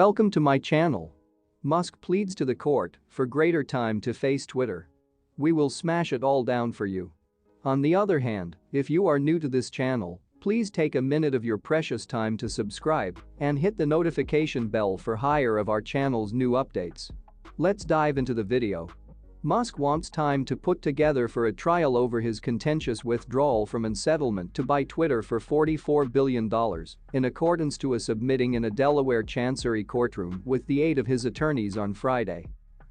Welcome to my channel. Musk pleads to the court for greater time to face Twitter. We will smash it all down for you. On the other hand, if you are new to this channel, please take a minute of your precious time to subscribe and hit the notification bell for higher of our channel's new updates. Let's dive into the video. Musk wants time to put together for a trial over his contentious withdrawal from and settlement to buy Twitter for $44 billion, in accordance to a submitting in a Delaware Chancery courtroom with the aid of his attorneys on Friday.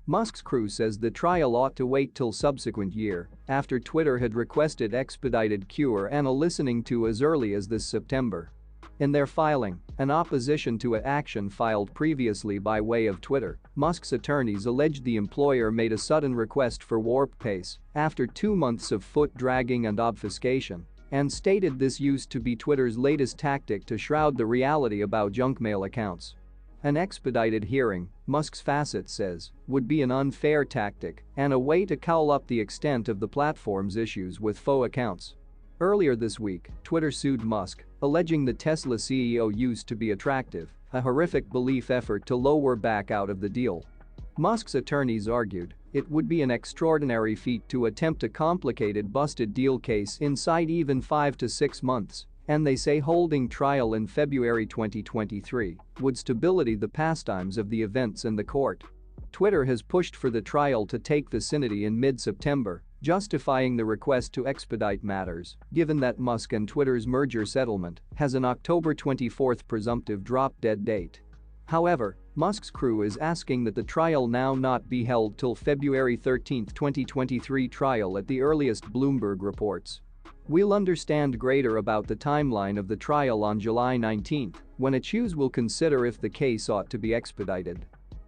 Musk's crew says the trial ought to wait till subsequent year, after Twitter had requested expedited cure and a listening to as early as this September. In their filing, an opposition to an action filed previously by way of Twitter, Musk's attorneys alleged the employer made a sudden request for warp pace after 2 months of foot-dragging and obfuscation, and stated this used to be Twitter's latest tactic to shroud the reality about junk mail accounts. An expedited hearing, Musk's facet says, would be an unfair tactic and a way to cowl up the extent of the platform's issues with faux accounts. Earlier this week, Twitter sued Musk, alleging the Tesla CEO used to be attractive, a horrific belief effort to lower back out of the deal. Musk's attorneys argued it would be an extraordinary feat to attempt a complicated busted deal case inside even 5 to 6 months, and they say holding trial in February 2023 would stability the pastimes of the events in the court. Twitter has pushed for the trial to take vicinity in mid-September, justifying the request to expedite matters, given that Musk and Twitter's merger settlement has an October 24 presumptive drop-dead date. However, Musk's crew is asking that the trial now not be held till February 13, 2023 trial at the earliest, Bloomberg reports. We'll understand greater about the timeline of the trial on July 19, when a choose will consider if the case ought to be expedited.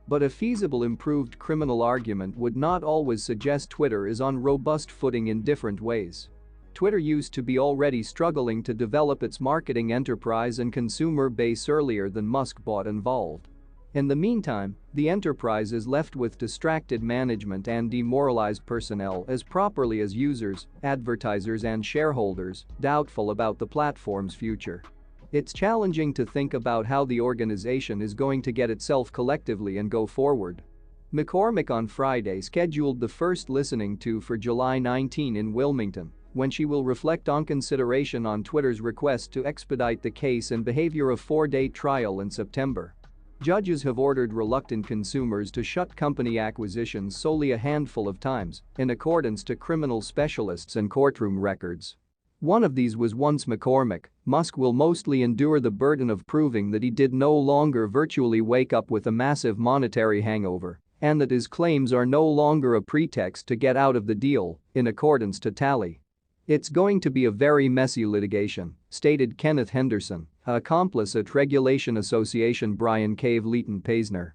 But a feasible improved criminal argument would not always suggest Twitter is on robust footing in different ways. Twitter used to be already struggling to develop its marketing enterprise and consumer base earlier than Musk bought involved. In the meantime, the enterprise is left with distracted management and demoralized personnel as properly as users, advertisers and shareholders, doubtful about the platform's future. It's challenging to think about how the organization is going to get itself collectively and go forward. McCormick on Friday scheduled the first listening to for July 19 in Wilmington, when she will reflect on consideration on Twitter's request to expedite the case and behavior of 4-day trial in September. Judges have ordered reluctant consumers to shut company acquisitions solely a handful of times, in accordance to criminal specialists and courtroom records. One of these was once McCormick. Musk will mostly endure the burden of proving that he did no longer virtually wake up with a massive monetary hangover, and that his claims are no longer a pretext to get out of the deal, in accordance to Tally. It's going to be a very messy litigation, stated Kenneth Henderson, an accomplice at Regulation Association Brian Cave Leighton Paisner.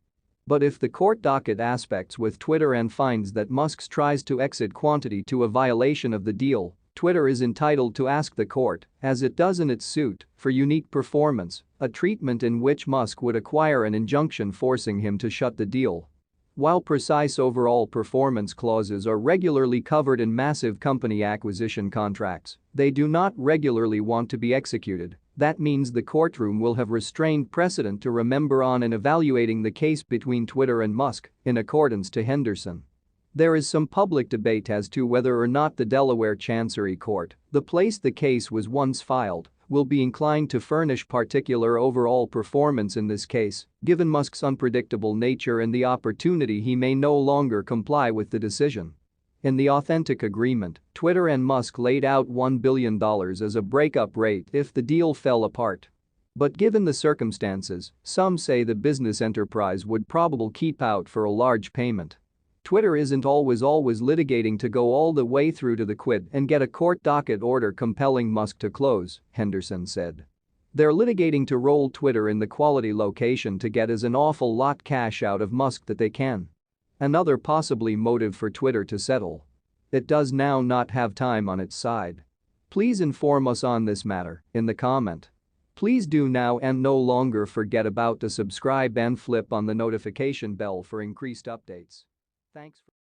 But if the court docket aspects with Twitter and finds that Musk tries to exit quantity to a violation of the deal, Twitter is entitled to ask the court, as it does in its suit, for unique performance, a treatment in which Musk would acquire an injunction forcing him to shut the deal. While precise overall performance clauses are regularly covered in massive company acquisition contracts, they do not regularly want to be executed. That means the courtroom will have restrained precedent to remember on in evaluating the case between Twitter and Musk, in accordance to Henderson. There is some public debate as to whether or not the Delaware Chancery Court, the place the case was once filed, will be inclined to furnish particular overall performance in this case, given Musk's unpredictable nature and the opportunity he may no longer comply with the decision. In the authentic agreement, Twitter and Musk laid out $1 billion as a breakup rate if the deal fell apart. But given the circumstances, some say the business enterprise would probably keep out for a large payment. Twitter isn't always litigating to go all the way through to the quid and get a court docket order compelling Musk to close, Henderson said. They're litigating to roll Twitter in the quality location to get as an awful lot cash out of Musk that they can. Another possibly motive for Twitter to settle. It does now not have time on its side. Please inform us on this matter in the comment. Please do now and no longer forget about to subscribe and flip on the notification bell for increased updates. Thanks.